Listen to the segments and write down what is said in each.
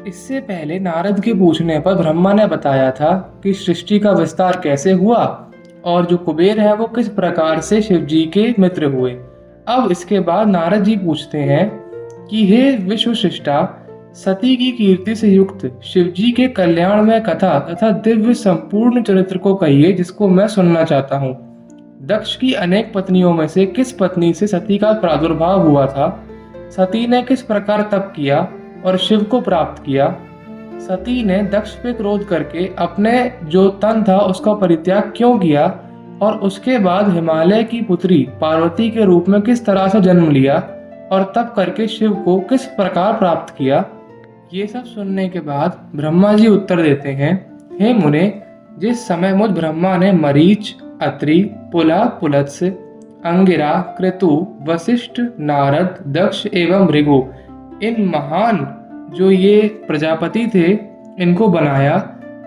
इससे पहले नारद के पूछने पर ब्रह्मा ने बताया था कि सृष्टि का विस्तार कैसे हुआ और जो कुबेर है वो किस प्रकार से शिव जी के मित्र हुए। अब इसके बाद नारद जी पूछते हैं कि हे विश्व सृष्टा, सती की कीर्ति से युक्त शिव जी के कल्याणमय कथा तथा दिव्य संपूर्ण चरित्र को कहिए जिसको मैं सुनना चाहता हूँ। दक्ष की अनेक पत्नियों में से किस पत्नी से सती का प्रादुर्भाव हुआ था? सती ने किस प्रकार तप किया और शिव को प्राप्त किया? सती ने दक्ष पे क्रोध करके अपने जो तन था उसका परित्याग क्यों किया और उसके बाद हिमालय की पुत्री पार्वती के रूप में किस तरह से जन्म लिया और तप करके शिव को किस प्रकार प्राप्त किया? ये सब सुनने के बाद ब्रह्मा जी उत्तर देते हैं, हे मुने, जिस समय मुझ ब्रह्मा ने मरीच, अत्रि, पुला, पुलत्स्य, अंगिरा, क्रतु, वशिष्ठ, नारद, दक्ष एवं भृगु इन महान जो ये प्रजापति थे इनको बनाया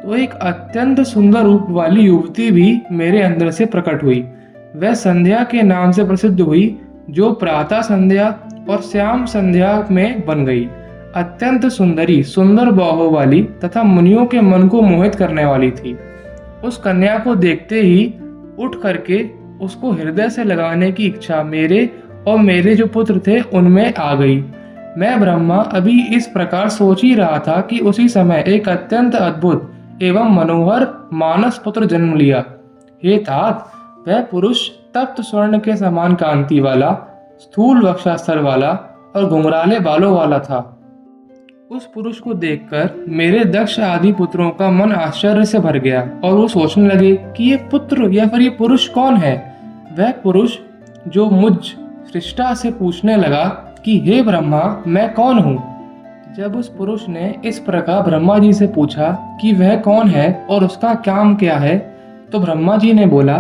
तो एक अत्यंत सुंदर रूप वाली युवती भी मेरे अंदर से प्रकट हुई। वह संध्या के नाम से प्रसिद्ध हुई जो प्रातः संध्या और श्याम संध्या में बन गई। अत्यंत सुंदरी, सुंदर बाहों वाली तथा मुनियों के मन को मोहित करने वाली थी। उस कन्या को देखते ही उठ करके उसको हृदय से लगाने की इच्छा मेरे और मेरे जो पुत्र थे उनमें आ गई। मैं ब्रह्मा अभी इस प्रकार सोच ही रहा था कि उसी समय एक अत्यंत अद्भुत एवं मनोहर मानस पुत्र जन्म लिया। हे तात, वह पुरुष तप्त स्वर्ण के समान कांति वाला, स्थूल वक्षास्तर वाला और घुंघराले बालों वाला था। उस पुरुष को देखकर मेरे दक्ष आदि पुत्रों का मन आश्चर्य से भर गया और वो सोचने लगे कि ये पुत्र या फिर ये पुरुष कौन है। वह पुरुष जो मुझ सृष्टा से पूछने लगा कि हे ब्रह्मा, मैं कौन हूँ। जब उस पुरुष ने इस प्रकार ब्रह्मा जी से पूछा कि वह कौन है और उसका काम क्या है, तो ब्रह्मा जी ने बोला,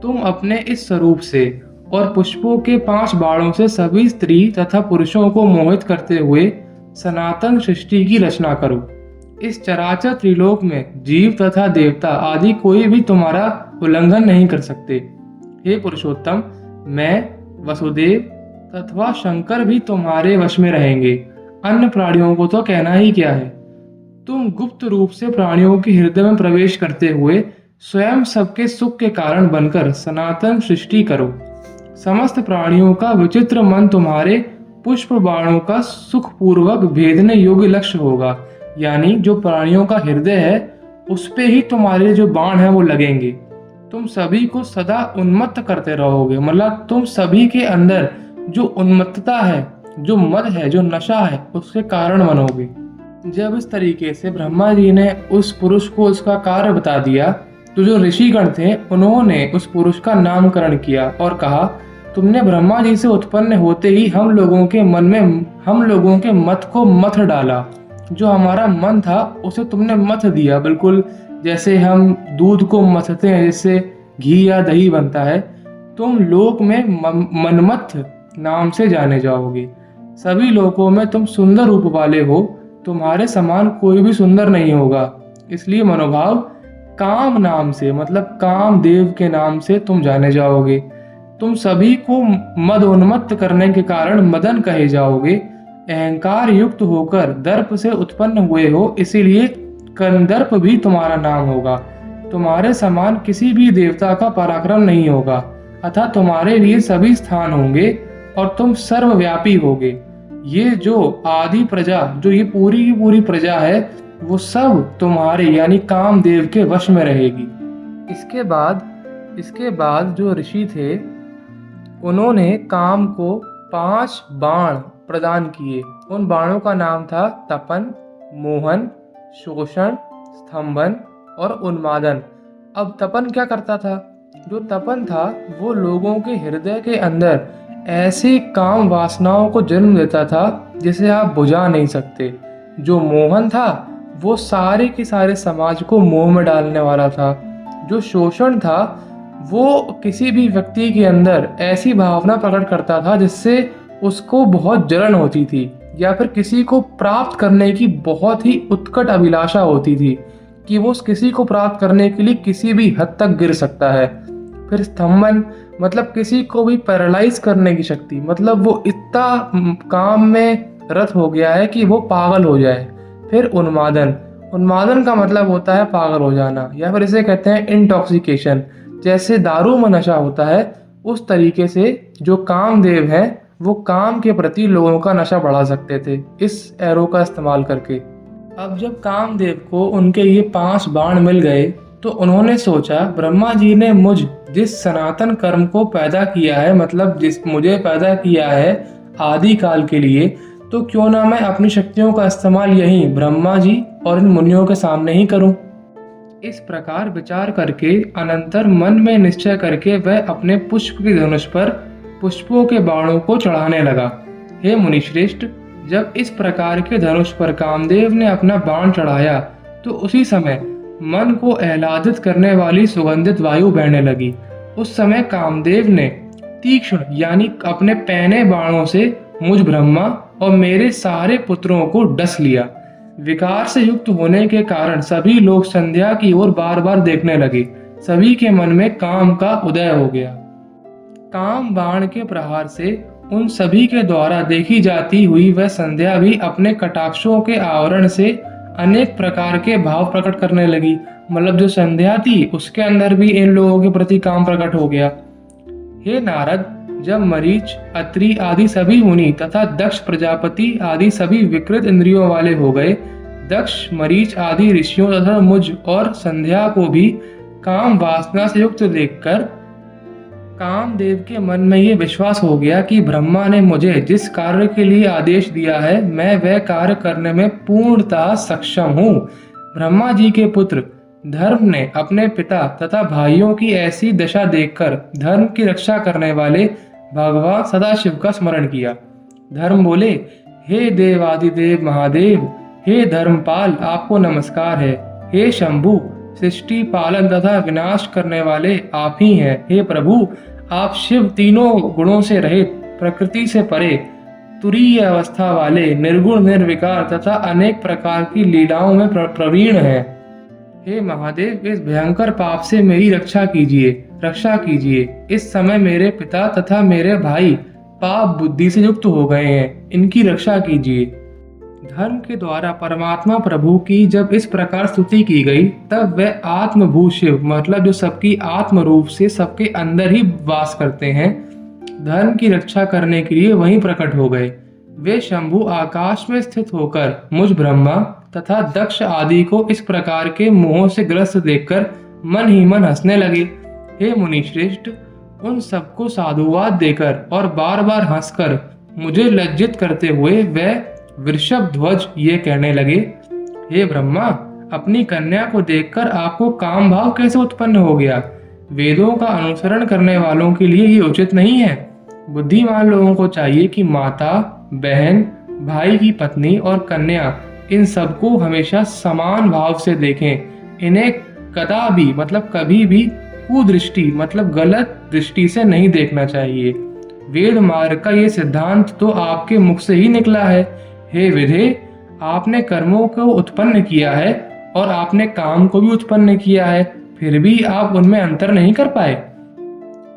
तुम अपने इस स्वरूप से और पुष्पों के 5 बाणों से सभी स्त्री तथा पुरुषों को मोहित करते हुए सनातन सृष्टि की रचना करो। इस चराचर त्रिलोक में जीव तथा देवता आदि कोई भी तुम्हारा उल्लंघन नहीं कर सकते। हे पुरुषोत्तम, मैं, वसुदेव तथा शंकर भी तुम्हारे वश में रहेंगे। अन्य प्राणियों को तो कहना ही क्या है। तुम गुप्त रूप से प्राणियों के हृदय में प्रवेश करते हुए स्वयं सबके सुख के कारण बनकर सनातन सृष्टि करो। समस्त प्राणियों का विचित्र मन तुम्हारे पुष्प बाणों का सुखपूर्वक भेदने योग्य लक्ष्य होगा। यानी जो प्राणियों का हृदय है उस पे ही तुम्हारे जो बाण है वो लगेंगे। तुम सभी को सदा उन्मत्त करते रहोगे, मतलब तुम सभी के अंदर जो उन्मत्तता है, जो मद है, जो नशा है, उसके कारण बनोगे। जब इस तरीके से ब्रह्मा जी ने उस पुरुष को उसका कार्य बता दिया तो जो ऋषिगण थे उन्होंने उस पुरुष का नामकरण किया और कहा, तुमने ब्रह्मा जी से उत्पन्न होते ही हम लोगों के मन में हम लोगों के मत को मथ डाला। जो हमारा मन था उसे तुमने मथ दिया, बिल्कुल जैसे हम दूध को मथते हैं, जैसे घी या दही बनता है। तुम लोक में मनमथ नाम से जाने जाओगे। सभी लोकों में तुम सुंदर रूप वाले हो, तुम्हारे समान कोई भी सुंदर नहीं होगा। इसलिए मनोभाव काम नाम से, मतलब कामदेव के नाम से तुम जाने जाओगे। तुम सभी को मदोन्मत्त करने के कारण मदन कहे जाओगे। अहंकार युक्त होकर दर्प से उत्पन्न हुए हो, इसीलिए कंदर्प भी तुम्हारा नाम होगा। तुम्हारे समान किसी भी देवता का पराक्रम नहीं होगा, अतः तुम्हारे लिए सभी स्थान होंगे और तुम सर्वव्यापी होगे। ये जो आदि प्रजा, जो ये पूरी की पूरी प्रजा है, वो सब तुम्हारे यानी कामदेव के वश में रहेगी। इसके बाद जो ऋषि थे उन्होंने काम को 5 बाण प्रदान किए। उन बाणों का नाम था तपन, मोहन, शोषण, स्तंभन और उन्मादन। अब तपन क्या करता था? जो तपन था वो लोगों के हृदय के अंदर ऐसी काम वासनाओं को जन्म देता था जिसे आप बुझा नहीं सकते। जो मोहन था वो सारे के सारे समाज को मोह में डालने वाला था। जो शोषण था वो किसी भी व्यक्ति के अंदर ऐसी भावना प्रकट करता था जिससे उसको बहुत जलन होती थी या फिर किसी को प्राप्त करने की बहुत ही उत्कट अभिलाषा होती थी कि वो किसी को प्राप्त करने के लिए किसी भी हद तक गिर सकता है। फिर स्तंभन मतलब किसी को भी पैरालाइज करने की शक्ति, मतलब वो इतना काम में रत हो गया है कि वो पागल हो जाए। फिर उन्मादन। उन्मादन का मतलब होता है पागल हो जाना, या फिर इसे कहते हैं इंटॉक्सिकेशन। जैसे दारू में नशा होता है, उस तरीके से जो कामदेव है वो काम के प्रति लोगों का नशा बढ़ा सकते थे इस एरो का इस्तेमाल करके। अब जब कामदेव को उनके ये 5 बाण मिल गए तो उन्होंने सोचा, ब्रह्मा जी ने मुझ जिस सनातन कर्म को पैदा किया है, मतलब जिस मुझे पैदा किया है आदि काल के लिए, तो क्यों ना मैं अपनी शक्तियों का इस्तेमाल यहीं ब्रह्मा जी और इन मुनियों के सामने ही करूं। इस प्रकार विचार करके अनंतर मन में निश्चय करके वह अपने पुष्प के धनुष पर पुष्पों के बाणों को चढ़ाने लगा। हे मुनिश्रेष्ठ, जब इस प्रकार के धनुष पर कामदेव ने अपना बाण चढ़ाया तो उसी समय मन को आह्लादित करने वाली सुगंधित वायु बहने लगी। उस समय कामदेव ने तीक्ष्ण यानी अपने पैने बाणों से मुझ ब्रह्मा और मेरे सारे पुत्रों को डस लिया। विकार से युक्त होने के कारण सभी लोग संध्या की ओर बार बार देखने लगे। सभी के मन में काम का उदय हो गया। काम बाण के प्रहार से उन सभी के द्वारा देखी जाती हुई वह संध्या भी अपने कटाक्षों के आवरण से अनेक प्रकार के भाव प्रकट करने लगी। मतलब जो संध्या थी उसके अंदर भी इन लोगों के प्रति काम प्रकट हो गया। हे नारद, जब मरीच, अत्रि आदि सभी मुनि तथा दक्ष प्रजापति आदि सभी विकृत इंद्रियों वाले हो गए, दक्ष, मरीच आदि ऋषियों तथा मुझ और संध्या को भी काम वासना से युक्त देखकर कामदेव के मन में ये विश्वास हो गया कि ब्रह्मा ने मुझे जिस कार्य के लिए आदेश दिया है मैं वह कार्य करने में पूर्णतः सक्षम हूँ। ब्रह्मा जी के पुत्र धर्म ने अपने पिता तथा भाइयों की ऐसी दशा देखकर धर्म की रक्षा करने वाले भगवान सदाशिव का स्मरण किया। धर्म बोले, हे देवादिदेव महादेव, हे धर्मपाल, आपको नमस्कार है। हे शंभु, सृष्टि पालन तथा विनाश करने वाले आप ही हैं। हे प्रभु, आप शिव, तीनों गुणों से रहित, प्रकृति से परे, तुरीय अवस्था वाले, निर्गुण निर्विकार तथा अनेक प्रकार की लीलाओं में प्रवीण हैं। हे महादेव, इस भयंकर पाप से मेरी रक्षा कीजिए। इस समय मेरे पिता तथा मेरे भाई पाप बुद्धि से युक्त हो गए हैं, इनकी रक्षा कीजिए। धर्म के द्वारा परमात्मा प्रभु की जब इस प्रकार स्तुति की गई तब वह आत्मभू शिव, मतलब जो सबकी आत्म रूप से सबके अंदर ही वास करते हैं, धर्म की रक्षा करने के लिए वहीं प्रकट हो गए। वे शंभु आकाश में स्थित होकर मुझ ब्रह्मा तथा दक्ष आदि को इस प्रकार के मोह से ग्रस्त देखकर मन ही मन हंसने लगे। हे मुनिश्रेष्ठ, उन सबको साधुवाद देकर और बार बार हंसकर मुझे लज्जित करते हुए वह वृषभ ध्वज ये कहने लगे, हे ब्रह्मा, अपनी कन्या को देखकर आपको काम भाव कैसे उत्पन्न हो गया? वेदों का अनुसरण करने वालों के लिए ये उचित नहीं है। बुद्धिमान लोगों को चाहिए कि माता, बहन, भाई की पत्नी और कन्या इन सबको हमेशा समान भाव से देखें। इन्हें कदापि मतलब कभी भी कुदृष्टि मतलब गलत दृष्टि से नहीं देखना चाहिए। वेद मार्ग का ये सिद्धांत तो आपके मुख से ही निकला है। हे विधे, आपने कर्मों को उत्पन्न किया है और आपने काम को भी उत्पन्न किया है, फिर भी आप उनमें अंतर नहीं कर पाए।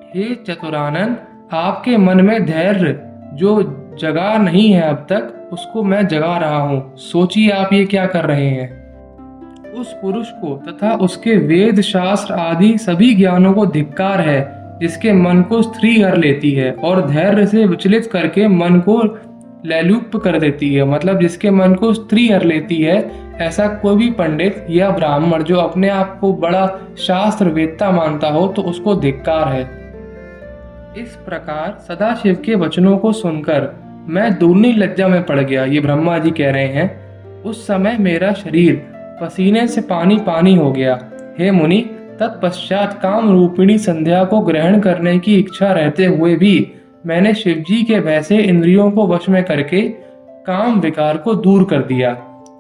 हे चतुरानन, आपके मन में धैर्य जो जगा नहीं है अब तक, उसको मैं जगा रहा हूँ। सोचिए आप ये क्या कर रहे हैं। उस पुरुष को तथा उसके वेद शास्त्र आदि सभी ज्ञानों को धिक्कार है जिसके मन को स्त्री कर लेती है और धैर्य से विचलित करके मन को लैलुप्त कर देती है। मतलब जिसके मन को स्त्री कर लेती है, ऐसा कोई भी पंडित या ब्राह्मण जो अपने आप को बड़ा शास्त्र वेत्ता मानता हो तो उसको धिक्कार है। इस प्रकार सदाशिव के वचनों को सुनकर मैं दूनी लज्जा में पड़ गया, ये ब्रह्मा जी कह रहे हैं। उस समय मेरा शरीर पसीने से पानी पानी हो गया। हे मुनि, तत्पश्चात काम रूपिणी संध्या को ग्रहण करने की इच्छा रहते हुए भी मैंने शिवजी के वैसे इंद्रियों को वश में करके काम विकार को दूर कर दिया।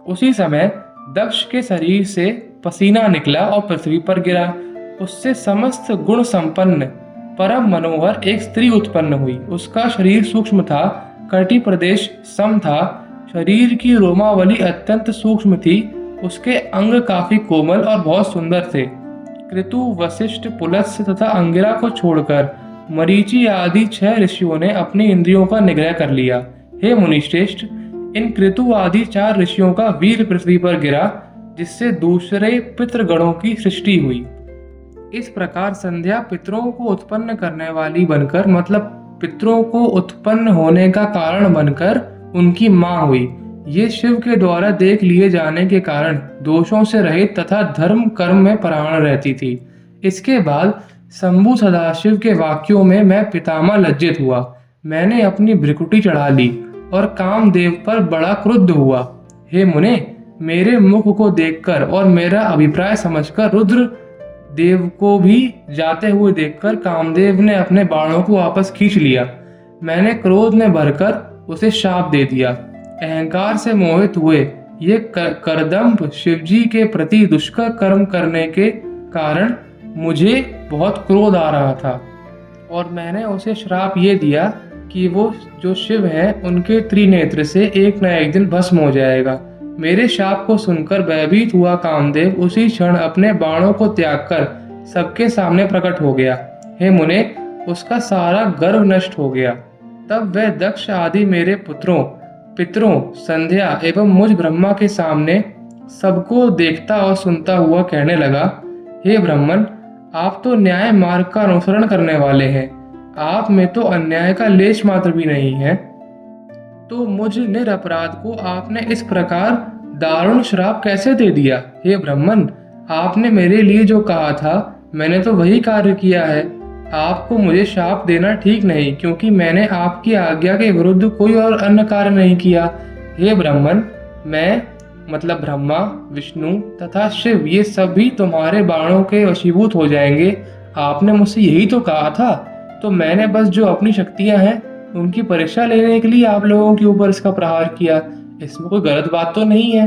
उसी समय दक्ष के शरीर से पसीना निकला और पृथ्वी पर गिरा। उससे समस्त गुण संपन्न परम मनोहर एक स्त्री उत्पन्न हुई। उसका शरीर सूक्ष्म था, कटी प्रदेश सम था, शरीर की रोमावली अत्यंत सूक्ष्म थी, उसके अंग काफी कोमल और बहुत सुंदर थे। कृतु, वशिष्ठ, पुलत्स्य तथा अंगिरा को छोड़कर मरीचि आदि 6 ऋषियों ने अपनी इंद्रियों का निग्रह कर लिया। हे मुनिश्रेष्ठ, इन कृतु आदि 4 ऋषियों का वीर पृथ्वी पर गिरा, जिससे दूसरे पितृगणों की सृष्टि हुई। इस प्रकार संध्या पितरों को उत्पन्न करने वाली बनकर, मतलब पितरों को उत्पन्न होने का कारण बनकर उनकी माँ हुई। ये शिव के द्वारा देख लिए जाने के कारण दोषों से रहित तथा धर्म कर्म में परायण रहती थी। इसके बाद शंभु सदाशिव के वाक्यों में मैं पितामह लज्जित हुआ। मैंने अपनी भ्रिकुटी चढ़ा ली और कामदेव पर बड़ा क्रुद्ध हुआ। हे मुने, मेरे मुख को देखकर और मेरा अभिप्राय समझकर रुद्र देव को भी जाते हुए देखकर कामदेव ने अपने बाणों को वापस खींच लिया। मैंने क्रोध में भरकर उसे शाप दे दिया। अहंकार से मोहित हुए ये करदम्भ शिवजी के प्रति दुष्कर कर्म करने के कारण मुझे बहुत क्रोध आ रहा था और मैंने उसे श्राप ये दिया कि वो जो शिव है उनके त्रिनेत्र से एक न एक दिन भस्म हो जाएगा। मेरे शाप को सुनकर भयभीत हुआ कामदेव उसी क्षण अपने बाणों को त्याग कर सबके सामने प्रकट हो गया। हे मुने, उसका सारा गर्व नष्ट हो गया। तब वह दक्ष आदि मेरे पितरों, संध्या एवं मुझ ब्रह्मा के सामने सबको देखता और सुनता हुआ कहने लगा, हे ब्राह्मण, आप तो न्याय मार्ग का अनुसरण करने वाले हैं। आप में तो अन्याय का लेश मात्र भी नहीं है। तो मुझ निरपराध को आपने इस प्रकार दारुण श्राप कैसे दे दिया? हे ब्राह्मण, आपने मेरे लिए जो कहा था मैंने तो वही कार्य किया है। आपको मुझे शाप देना ठीक नहीं, क्योंकि मैंने आपकी आज्ञा के विरुद्ध कोई और अन्य कार्य नहीं किया। हे ब्राह्मण, मैं मतलब ब्रह्मा, विष्णु तथा शिव ये सभी तुम्हारे बाणों के वशीभूत हो जाएंगे। आपने मुझसे यही तो कहा था, तो मैंने बस जो अपनी शक्तियां हैं उनकी परीक्षा लेने के लिए आप लोगों के ऊपर इसका प्रहार किया। इसमें कोई गलत बात तो नहीं है।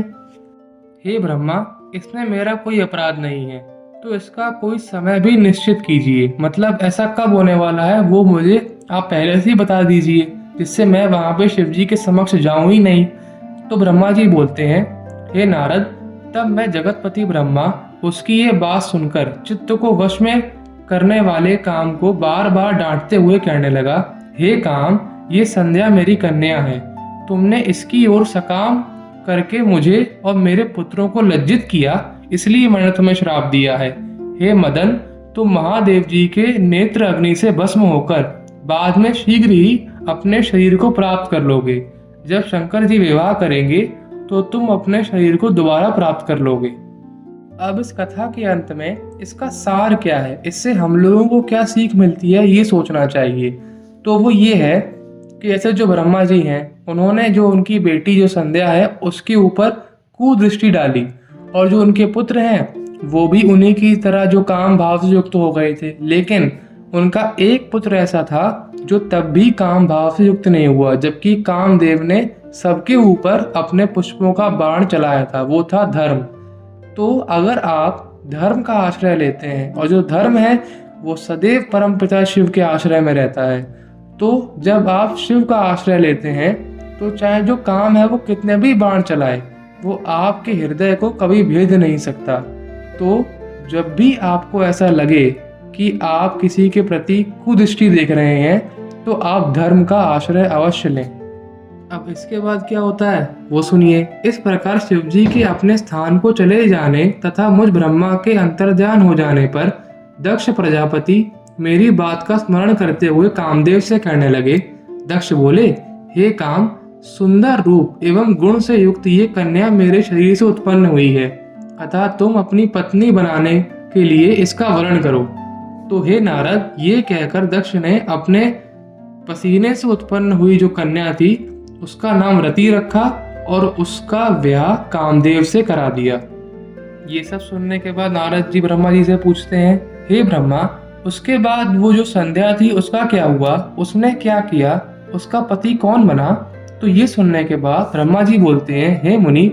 हे ब्रह्मा, इसमें मेरा कोई अपराध नहीं है, तो इसका कोई समय भी निश्चित कीजिए। मतलब ऐसा कब होने वाला है वो मुझे आप पहले से ही बता दीजिए, जिससे मैं वहां पे शिव जी के समक्ष जाऊं ही नहीं। तो ब्रह्मा जी बोलते हैं, हे नारद, तब मैं जगतपति ब्रह्मा उसकी ये बात सुनकर चित्त को वश में करने वाले काम को बार बार डांटते हुए कहने लगा, हे काम, ये संध्या मेरी कन्या है। तुमने इसकी ओर सकाम करके मुझे और मेरे पुत्रों को लज्जित किया, इसलिए मैंने तुम्हें श्राप दिया है। हे मदन, तुम महादेव जी के नेत्र अग्नि से भस्म होकर बाद में शीघ्र ही अपने शरीर को प्राप्त कर लोगे। जब शंकर जी विवाह करेंगे तो तुम अपने शरीर को दोबारा प्राप्त कर लोगे। अब इस कथा के अंत में इसका सार क्या है, इससे हम लोगों को क्या सीख मिलती है, ये सोचना चाहिए। तो वो ये है कि ऐसे जो ब्रह्मा जी हैं उन्होंने जो उनकी बेटी जो संध्या है उसके ऊपर कुदृष्टि डाली, और जो उनके पुत्र हैं वो भी उन्हीं की तरह जो काम भाव से युक्त हो गए थे। लेकिन उनका एक पुत्र ऐसा था जो तब भी काम भाव से युक्त नहीं हुआ, जबकि कामदेव ने सबके ऊपर अपने पुष्पों का बाण चलाया था, वो था धर्म। तो अगर आप धर्म का आश्रय लेते हैं, और जो धर्म है वो सदैव परमपिता शिव के आश्रय में रहता है, तो जब आप शिव का आश्रय लेते हैं तो चाहे जो काम है वो कितने भी बाण चलाए, वो आपके हृदय को कभी भेद नहीं सकता। तो जब भी आपको ऐसा लगे कि आप किसी के प्रति कुदृष्टि देख रहे हैं, तो आप धर्म का आश्रय अवश्य लें। अब इसके बाद क्या होता है वो सुनिए। इस प्रकार शिवजी के अपने स्थान को चले जाने तथा मुझ ब्रह्मा के अंतर्ध्यान हो जाने पर दक्ष प्रजापति मेरी बात का स्मरण करते हुए कामदेव से कहने लगे। दक्ष बोले, हे काम, सुंदर रूप एवं गुण से युक्त ये कन्या मेरे शरीर से उत्पन्न हुई है, अतः तुम अपनी पत्नी बनाने के लिए इसका वर्ण करो। तो हे नारद, ये कहकर दक्ष ने अपने पसीने से उत्पन्न हुई जो कन्या थी उसका नाम रति रखा और उसका ब्याह कामदेव से करा दिया। ये सब सुनने के बाद नारद जी ब्रह्मा जी से पूछते हैं, हे ब्रह्मा, उसके बाद वो जो संध्या थी उसका क्या हुआ, उसने क्या किया, उसका पति कौन बना? तो ये सुनने के बाद ब्रह्मा जी बोलते हैं, हे मुनि,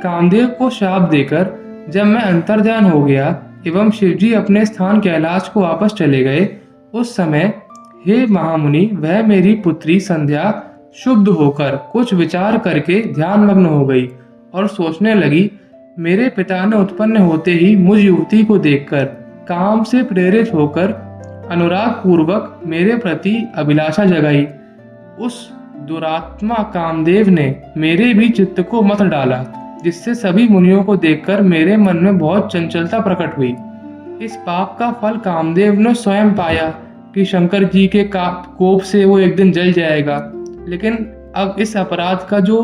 कामदेव को शाप देकर जब मैं अंतर्ध्यान हो गया एवं शिवजी अपने स्थान कैलाश को वापस चले गए, उस समय हे महामुनि, वह मेरी पुत्री संध्या शुद्ध होकर कुछ विचार करके ध्यानमग्न हो गई और सोचने लगी, मेरे पिता ने उत्पन्न होते ही मुझ युवती को देखकर काम से प्रेरित होकर अनुराग पूर्वक मेरे प्रति अभिलाषा जगाई। उस दुरात्मा कामदेव ने मेरे भी चित्त को मत डाला, जिससे सभी मुनियों को देखकर मेरे मन में बहुत चंचलता प्रकट हुई। इस पाप का फल कामदेव ने स्वयं पाया कि शंकर जी के कोप से वो एक दिन जल जाएगा, लेकिन अब इस अपराध का जो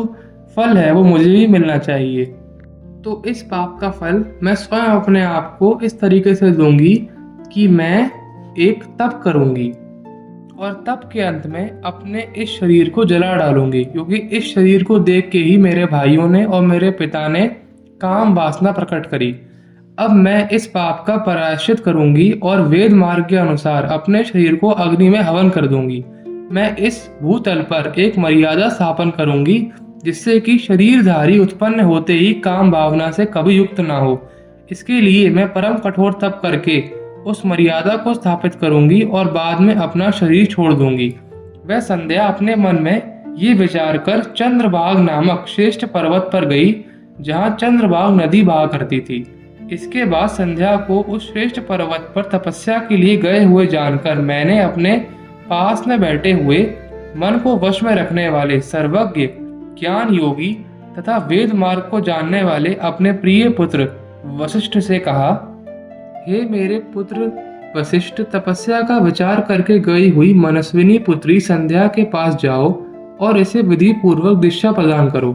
फल है वो मुझे भी मिलना चाहिए। तो इस पाप का फल मैं स्वयं अपने आप को इस तरीके से दूंगी कि मैं एक तप करूंगी और तप के अंत में अपने इस शरीर को जला डालूंगी, क्योंकि इस शरीर को देख के ही मेरे भाइयों ने और मेरे पिता ने काम वासना प्रकट करी। अब मैं इस पाप का प्रायश्चित करूंगी और वेद मार्ग के अनुसार अपने शरीर को अग्नि में हवन कर दूंगी। मैं इस भूतल पर एक मर्यादा स्थापन करूंगी, जिससे कि शरीरधारी उत्पन्न होते ही काम भावना से कभी युक्त ना हो। इसके लिए मैं परम कठोर तप करके उस मर्यादा को स्थापित करूंगी और बाद में अपना शरीर छोड़ दूंगी। वह संध्या अपने मन में ये विचार कर चंद्रभाग नामक श्रेष्ठ पर्वत पर गई, जहाँ चंद्रभाग नदी बहा करती थी। इसके बाद संध्या को उस श्रेष्ठ पर्वत पर तपस्या के लिए गए हुए जानकर मैंने अपने पास में बैठे हुए मन को वश में रखने वाले सर्वज्ञ ज्ञान योगी तथा वेद मार्ग को जानने वाले अपने प्रिय पुत्र वशिष्ठ से कहा, हे मेरे पुत्र वशिष्ठ, तपस्या का विचार करके गई हुई मनस्विनी पुत्री संध्या के पास जाओ और इसे विधि पूर्वक दीक्षा प्रदान करो।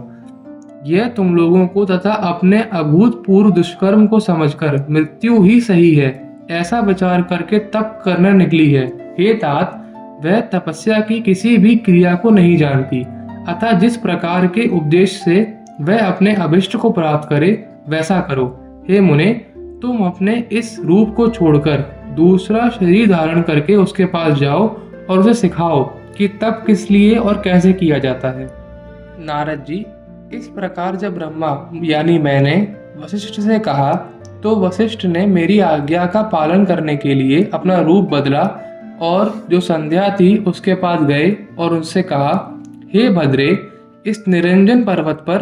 यह तुम लोगों को तथा अपने अभूतपूर्व दुष्कर्म को समझकर मृत्यु ही सही है, ऐसा विचार करके तप करने निकली है। हे तात, वह तपस्या की किसी भी क्रिया को नहीं जानती, अतः जिस प्रकार के उपदेश से वह अपने अभिष्ट को प्राप्त करे वैसा करो। हे मुने, तुम अपने इस रूप को छोड़कर दूसरा शरीर धारण करके उसके पास जाओ और उसे सिखाओ कि तप किस लिए और कैसे किया जाता है। नारद जी, इस प्रकार जब ब्रह्मा यानी मैंने वशिष्ठ से कहा, तो वशिष्ठ ने मेरी आज्ञा का पालन करने के लिए अपना रूप बदला और जो संध्या थी उसके पास गए और उनसे कहा, हे भद्रे, इस निरंजन पर्वत पर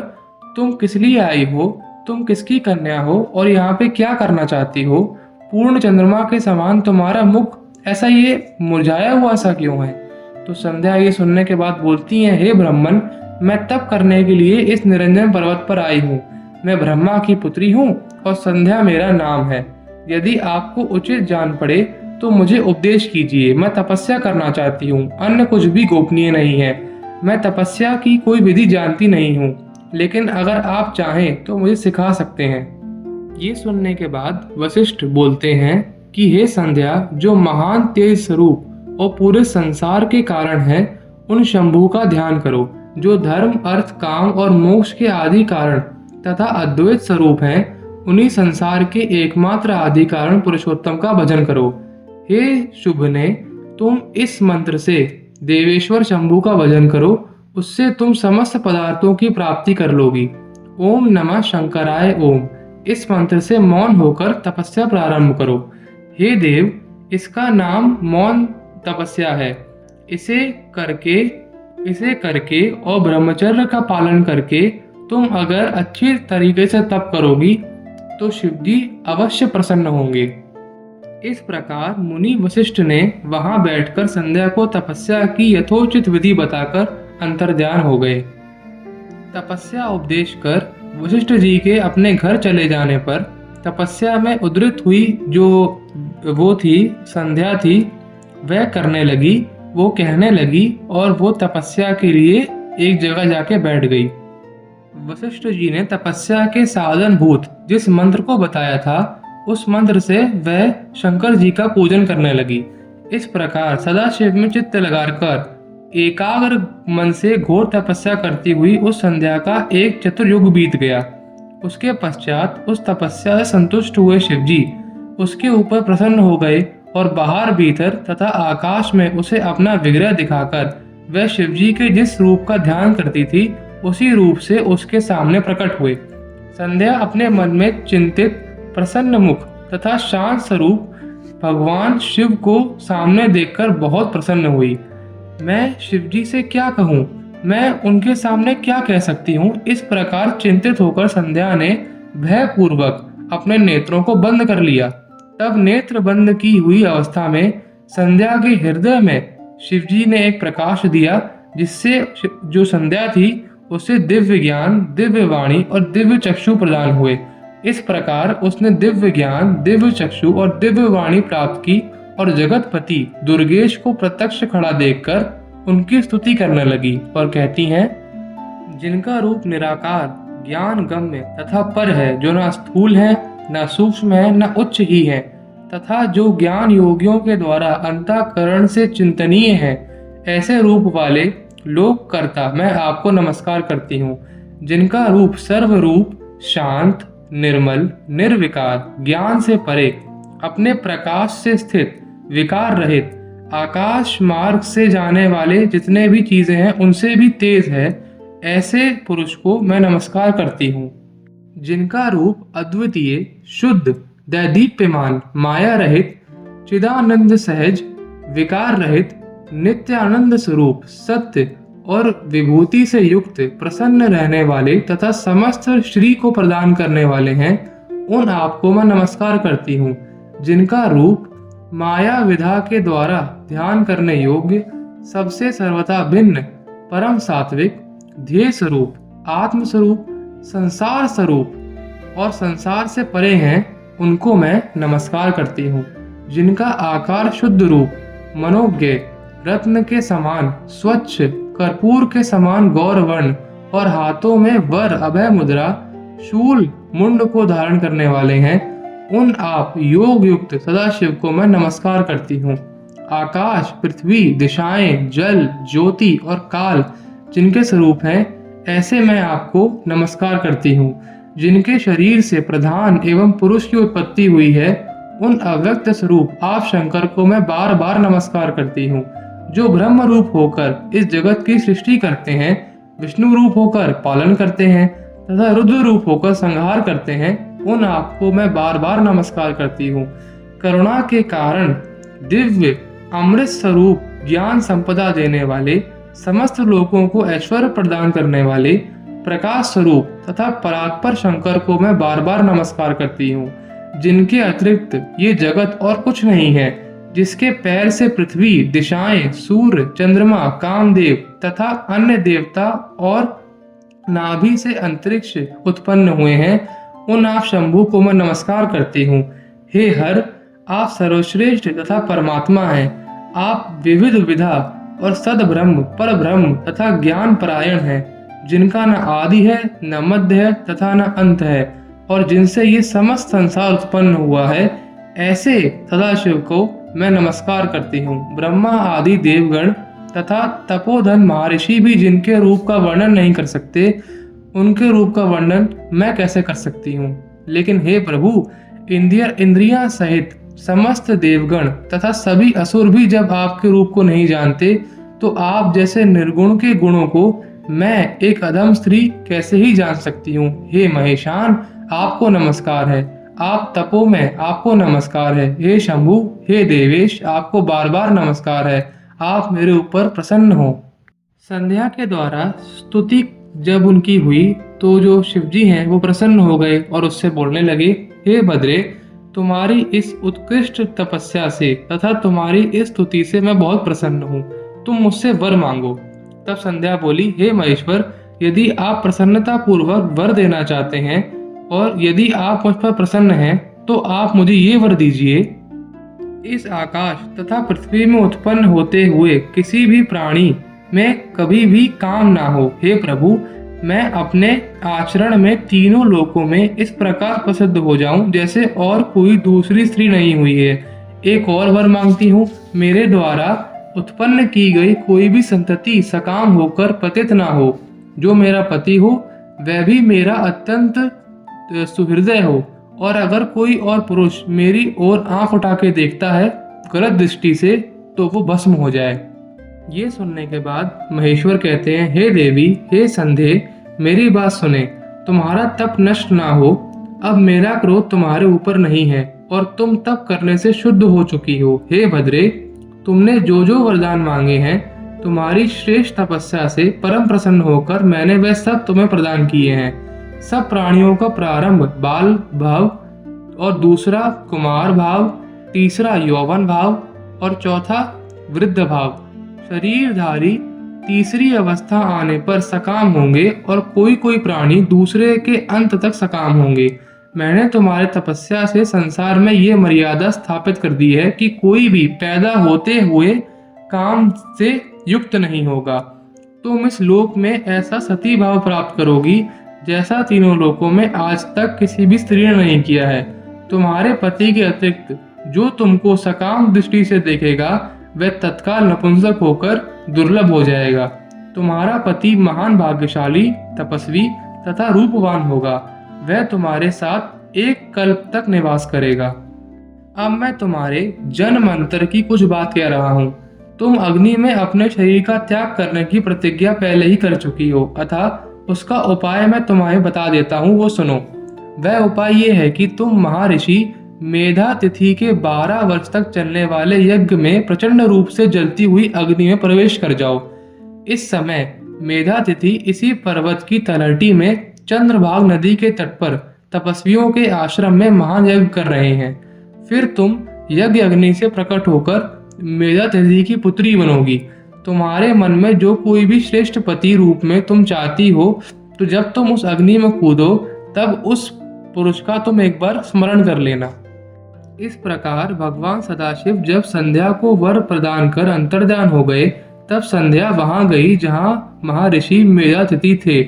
तुम किस लिए आई हो? तुम किसकी कन्या हो और यहाँ पे क्या करना चाहती हो? पूर्ण चंद्रमा के समान तुम्हारा मुख ऐसा ये मुरझाया हुआ सा क्यों है? तो संध्या ये सुनने के बाद बोलती है, हे ब्राह्मण, मैं तप करने के लिए इस निरंजन पर्वत पर आई हूँ। मैं ब्रह्मा की पुत्री हूँ और संध्या मेरा नाम है। यदि आपको उचित जान पड़े तो मुझे उपदेश कीजिए। मैं तपस्या करना चाहती हूँ, अन्य कुछ भी गोपनीय नहीं है। मैं तपस्या की कोई विधि जानती नहीं हूँ, लेकिन अगर आप चाहें तो मुझे सिखा सकते हैं। ये सुनने के बाद वशिष्ठ बोलते हैं कि हे संध्या, जो महान तेज स्वरूप और पूरे संसार के कारण है, उन शंभु का ध्यान करो, जो धर्म, अर्थ, काम और मोक्ष के आदि कारण तथा अद्वैत स्वरूप हैं। उन्हीं संसार के एकमात्र आदि कारण पुरुषोत्तम का भजन करो। हे शुभने, तुम इस मंत्र से देवेश्वर शंभु का भजन करो, उससे तुम समस्त पदार्थों की प्राप्ति कर लोगी। ओम नमः शंकराय ओम, इस मंत्र से मौन होकर तपस्या प्रारंभ करो। हे देव, इसका नाम मौन तपस्या है। इसे करके और ब्रह्मचर्य का पालन करके तुम अगर अच्छी तरीके से तप करोगी तो शिवजी अवश्य प्रसन्न होंगे। इस प्रकार मुनि वशिष्ठ ने वहां बैठकर संध्या को तपस्या की यथोचित विधि बताकर अंतर्ध्यान हो गए। तपस्या उपदेश कर वशिष्ठ जी के अपने घर चले जाने पर तपस्या में उद्धृत हुई जो वो थी संध्या थी, वह करने लगी, वो कहने लगी और वो तपस्या के लिए एक जगह जाके बैठ गई। वशिष्ठ जी ने तपस्या के साधन भूत जिस मंत्र को बताया था, उस मंत्र से वह शंकर जी का पूजन करने लगी। इस प्रकार सदाशिव में चित्त लगाकर एकाग्र मन से घोर तपस्या करती हुई उस संध्या का एक चतुर्युग बीत गया। उसके पश्चात उस तपस्या से संतुष्ट हुए शिवजी उसके ऊपर प्रसन्न हो गए और बाहर भीतर तथा आकाश में उसे अपना विग्रह दिखाकर वह शिवजी के जिस रूप का ध्यान करती थी उसी रूप से उसके सामने प्रकट हुए। संध्या अपने मन में चिंतित, प्रसन्न मुख तथा शांत स्वरूप भगवान शिव को सामने देखकर बहुत प्रसन्न हुई। मैं शिवजी से क्या कहूँ, मैं उनके सामने क्या कह सकती हूँ? इस प्रकार चिंतित होकर संध्या ने भयपूर्वक अपने नेत्रों को बंद कर लिया। तब नेत्र बंद की हुई अवस्था में संध्या के हृदय में शिवजी ने एक प्रकाश दिया, जिससे जो संध्या थी उसे दिव्य ज्ञान, दिव्य वाणी और दिव्य चक्षु प्रदान हुए। इस प्रकार उसने दिव्य ज्ञान, दिव्य चक्षु और दिव्य वाणी प्राप्त की और जगतपति दुर्गेश को प्रत्यक्ष खड़ा देखकर उनकी स्तुति करने लगी और कहती हैं, जिनका रूप निराकार, ज्ञान गम्य तथा पर है, जो न स्थूल है, न सूक्ष्म है, न उच्च ही है, तथा जो ज्ञान योगियों के द्वारा अंतःकरण से चिंतनीय है, ऐसे रूप वाले लोक कर्ता मैं आपको नमस्कार करती हूँ। जिनका रूप सर्वरूप, शांत, निर्मल, निर्विकार, ज्ञान से परे, अपने प्रकाश से स्थित, विकार रहित, आकाश मार्ग से जाने वाले जितने भी चीजें हैं उनसे भी तेज है, ऐसे पुरुष को मैं नमस्कार करती हूँ। जिनका रूप अद्वितीय, शुद्ध, दैदीप्यमान, माया रहित, चिदानंद सहज, विकार रहित, नित्य आनंद स्वरूप, सत्य और विभूति से युक्त, प्रसन्न रहने वाले तथा समस्त श्री को प्रदान करने वाले हैं, उन आपको मैं नमस्कार करती हूँ। जिनका रूप माया विधा के द्वारा ध्यान करने योग्य, सबसे सर्वथा भिन्न, परम सात्विक, ध्येय स्वरूप, आत्म स्वरूप, संसार स्वरूप और संसार से परे हैं, उनको मैं नमस्कार करती हूँ। जिनका आकार शुद्ध रूप, मनोज्ञ, रत्न के समान स्वच्छ, कर्पूर के समान गौरवर्ण और हाथों में वर अभय मुद्रा, शूल मुंड को धारण करने वाले हैं, उन आप योग युक्त सदाशिव को मैं नमस्कार करती हूँ। आकाश, पृथ्वी, दिशाएं, जल, ज्योति और काल जिनके स्वरूप हैं, ऐसे मैं आपको नमस्कार करती हूँ। जिनके शरीर से प्रधान एवं पुरुष की उत्पत्ति हुई है, उन अव्यक्त स्वरूप आप शंकर को मैं बार बार नमस्कार करती हूँ। जो ब्रह्म रूप होकर इस जगत की सृष्टि करते हैं, विष्णु रूप होकर पालन करते हैं तथा रुद्र रूप होकर संहार करते हैं, उन आपको मैं बार बार नमस्कार करती हूँ। करुणा के कारण दिव्य अमृत स्वरूप, ज्ञान संपदा देने वाले, समस्त लोगों को ऐश्वर्य प्रदान करने वाले, प्रकाश स्वरूप तथा परात्पर शंकर को मैं बार बार नमस्कार करती हूँ। जिनके अतिरिक्त ये जगत और कुछ नहीं है, जिसके पैर से पृथ्वी, दिशाएं, सूर्य, चंद्रमा, कामदेव तथा अन्य देवता और नाभि से अंतरिक्ष उत्पन्न हुए हैं, उन आप शंभु को मैं नमस्कार करती हूँ। हे हर, आप सर्वश्रेष्ठ तथा परमात्मा हैं। आप विविध विधा और सद्ब्रह्म, पर ब्रह्म तथा ज्ञान परायण हैं, जिनका न आदि है, न मध्य है तथा न अंत है, और जिनसे ये समस्त संसार उत्पन्न हुआ है, ऐसे सदाशिव को मैं नमस्कार करती हूँ। ब्रह्मा आदि देवगण तथा तपोधन महर्षि भी जिनके रूप का वर्णन नहीं कर सकते, उनके रूप का वर्णन मैं कैसे कर सकती हूँ। लेकिन हे प्रभु, इंद्रियां सहित समस्त देवगण तथा सभी असुर भी जब आपके रूप को नहीं जानते, तो आप जैसे निर्गुण के गुणों को मैं एक अधम स्त्री कैसे ही जान सकती हूँ। हे महेशान, आपको नमस्कार है। आप तपो में, आपको नमस्कार है। हे शंभु, हे देवेश, आपको बार बार नमस्कार है। आप मेरे ऊपर प्रसन्न हो। संध्या के द्वारा स्तुति जब उनकी हुई तो जो शिवजी हैं वो प्रसन्न हो गए और उससे बोलने लगे, हे भद्रे, तुम्हारी इस उत्कृष्ट तपस्या से तथा तुम्हारी इस स्तुति से मैं बहुत प्रसन्न हूँ। तुम मुझसे वर मांगो। तब संध्या बोली, हे महेश्वर, यदि आप प्रसन्नता पूर्वक वर देना चाहते हैं और यदि आप मुझ पर प्रसन्न हैं, तो आप मुझे ये वर दीजिए। इस आकाश तथा पृथ्वी में उत्पन्न होते हुए किसी भी प्राणी में कभी भी काम ना हो। हे प्रभु, मैं अपने आचरण में तीनों लोकों में इस प्रकार प्रसिद्ध हो जाऊं जैसे और कोई दूसरी स्त्री नहीं हुई है। एक और वर मांगती हूँ, मेरे द्वारा उत्पन्न की गई कोई भी संतति सकाम होकर पतित ना हो। जो मेरा पति हो वह भी मेरा अत्यंत सुहृदय हो, और अगर कोई और पुरुष मेरी ओर आंख उठा के देखता है गलत दृष्टि से, तो वो भस्म हो जाए। ये सुनने के बाद महेश्वर कहते हैं, हे देवी, हे संध्या, मेरी बात सुने। तुम्हारा तप नष्ट ना हो। अब मेरा क्रोध तुम्हारे ऊपर नहीं है और तुम तप करने से शुद्ध हो चुकी हो। हे भद्रे, तुमने जो जो वरदान मांगे हैं, तुम्हारी श्रेष्ठ तपस्या से परम प्रसन्न होकर मैंने वह सब तुम्हें प्रदान किए हैं। सब प्राणियों का प्रारंभ बाल भाव और दूसरा कुमार भाव, तीसरा यौवन भाव और चौथा वृद्ध भाव, शरीरधारी तीसरी अवस्था आने पर सकाम होंगे और कोई कोई प्राणी दूसरे के अंत तक सकाम होंगे। मैंने तुम्हारे तपस्या से संसार में ये मर्यादा स्थापित कर दी है कि कोई भी पैदा होते हुए काम से युक्त नहीं होगा। तुम इस लोक में ऐसा सती भाव प्राप्त करोगी जैसा तीनों लोकों में आज तक किसी भी स्त्री ने नहीं किया है। तुम्हारे पति के अतिरिक्त जो तुमको सकाम दृष्टि से देखेगा वह तत्काल नपुंसक होकर दुर्लभ हो जाएगा। तुम्हारा पति महान भाग्यशाली, तपस्वी तथा रूपवान होगा। वह तुम्हारे साथ एक कल्प तक निवास करेगा। अब मैं तुम्हारे जन्मांतर की कुछ बात कह रहा हूँ। तुम अग्नि में अपने शरीर का त्याग करने की प्रतिज्ञा पहले ही कर चुकी हो, अतः उसका उपाय मैं तुम्हें बता देता हूँ, वो सुनो। वह उपाय ये है कि तुम महर्षि मेधा तिथि के 12 वर्ष तक चलने वाले यज्ञ में प्रचंड रूप से जलती हुई अग्नि में प्रवेश कर जाओ। इस समय मेधा तिथि इसी पर्वत की तलहटी में चंद्रभाग नदी के तट पर तपस्वियों के आश्रम में महान यज्ञ कर रहे हैं। फिर तुम यज्ञ अग्नि से प्रकट होकर मेधा तिथि की पुत्री बनोगी। तुम्हारे मन में जो कोई भी श्रेष्ठ पति रूप में तुम चाहती हो, तो जब तुम उस अग्नि में कूदो तब उस पुरुष का तुम एक बार स्मरण कर लेना। इस प्रकार भगवान सदाशिव जब संध्या को वर प्रदान कर अंतर्धान हो गए, तब संध्या वहां गई जहां महर्षि मेधातिथि थे।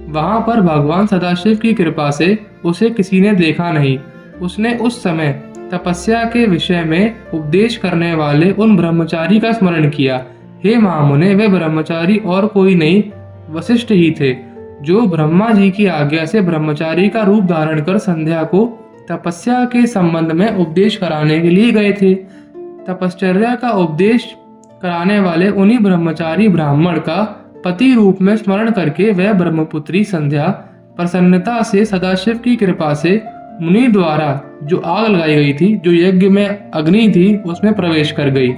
वहां पर भगवान सदाशिव की कृपा से उसे किसी ने देखा नहीं। उसने उस समय तपस्या के विषय में उपदेश करने वाले उन ब्रह्मचारी का स्मरण किया। हे महामुने, वे ब्रह्मचारी और कोई नहीं वशिष्ठ ही थे, जो ब्रह्मा जी की आज्ञा से ब्रह्मचारी का रूप धारण कर संध्या को तपस्या के संबंध में उपदेश कराने के लिए गए थे। तपश्चर्या का उपदेश कराने वाले उन्हीं ब्रह्मचारी ब्राह्मण का पति रूप में स्मरण करके वह ब्रह्मपुत्री संध्या प्रसन्नता से सदाशिव की कृपा से मुनि द्वारा जो आग लगाई गई थी, जो यज्ञ में अग्नि थी, उसमें प्रवेश कर गई।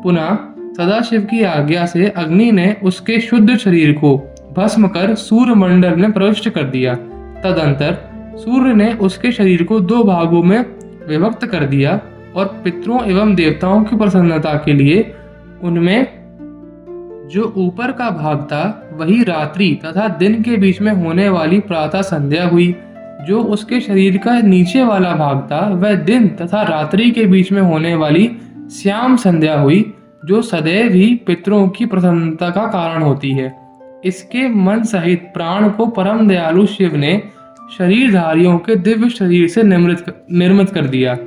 पुनः सदाशिव की आज्ञा से अग्नि ने उसके शुद्ध शरीर को भस्म कर सूर्य मंडल में प्रविष्ट कर दिया। तदंतर सूर्य ने उसके शरीर को 2 भागों में विभक्त कर दिया और पितरों एवं देवताओं की प्रसन्नता के लिए उनमें जो ऊपर का भाग था वही रात्रि तथा दिन के बीच में होने वाली प्रातः संध्या हुई। जो उसके शरीर का नीचे वाला भाग था वह दिन तथा रात्रि के बीच में होने वाली श्याम संध्या हुई, जो सदैव ही पितरों की प्रसन्नता का कारण होती है। इसके मन सहित प्राण को परम दयालु शिव ने शरीरधारियों के दिव्य शरीर से निर्मित कर दिया।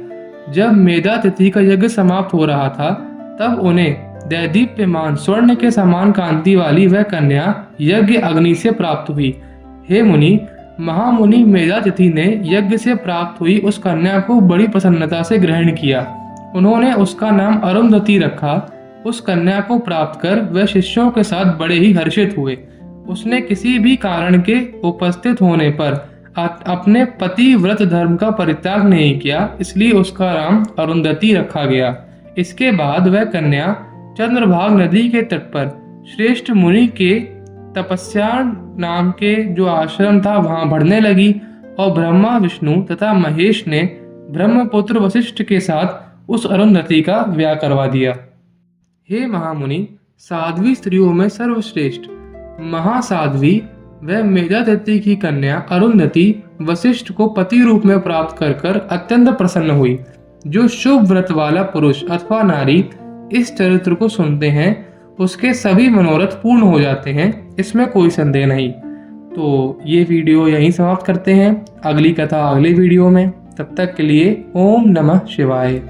जब मेधा तिथि का यज्ञ समाप्त हो रहा था, तब उन्हें दैदीप्यमान स्वर्ण के समान कांति वाली वह कन्या यज्ञ अग्नि से प्राप्त हुई। हे मुनि, महामुनि मेधा तिथि ने यज्ञ से प्राप्त हुई उस कन्या को बड़ी प्रसन्नता से ग्रहण किया। उन्होंने उसका नाम अरुंधति रखा। उस कन्या को प्राप्त कर वह शिष्यों के साथ बड़े ही हर्षित हुए। उसने किसी भी कारण के उपस्थित होने पर अपने पति व्रत धर्म का परित्याग नहीं किया, इसलिए उसका नाम अरुंधति रखा गया। इसके बाद वह कन्या चंद्रभाग नदी के तट पर श्रेष्ठ मुनि के तपस्या नाम के जो आश्रम था वहां बढ़ने लगी और ब्रह्मा, विष्णु तथा महेश ने ब्रह्मपुत्र वशिष्ठ के साथ उस अरुंधति का विवाह करवा दिया। हे महामुनि, साध्वी स्त्रियों में सर्वश्रेष्ठ महासाध्वी वह मेधातिथि की कन्या अरुंधति वशिष्ठ को पति रूप में प्राप्त कर अत्यंत प्रसन्न हुई। जो शुभ व्रत वाला पुरुष अथवा नारी इस चरित्र को सुनते हैं, उसके सभी मनोरथ पूर्ण हो जाते हैं, इसमें कोई संदेह नहीं। तो ये वीडियो यहीं समाप्त करते हैं। अगली कथा अगले वीडियो में। तब तक के लिए ओम नमः शिवाय।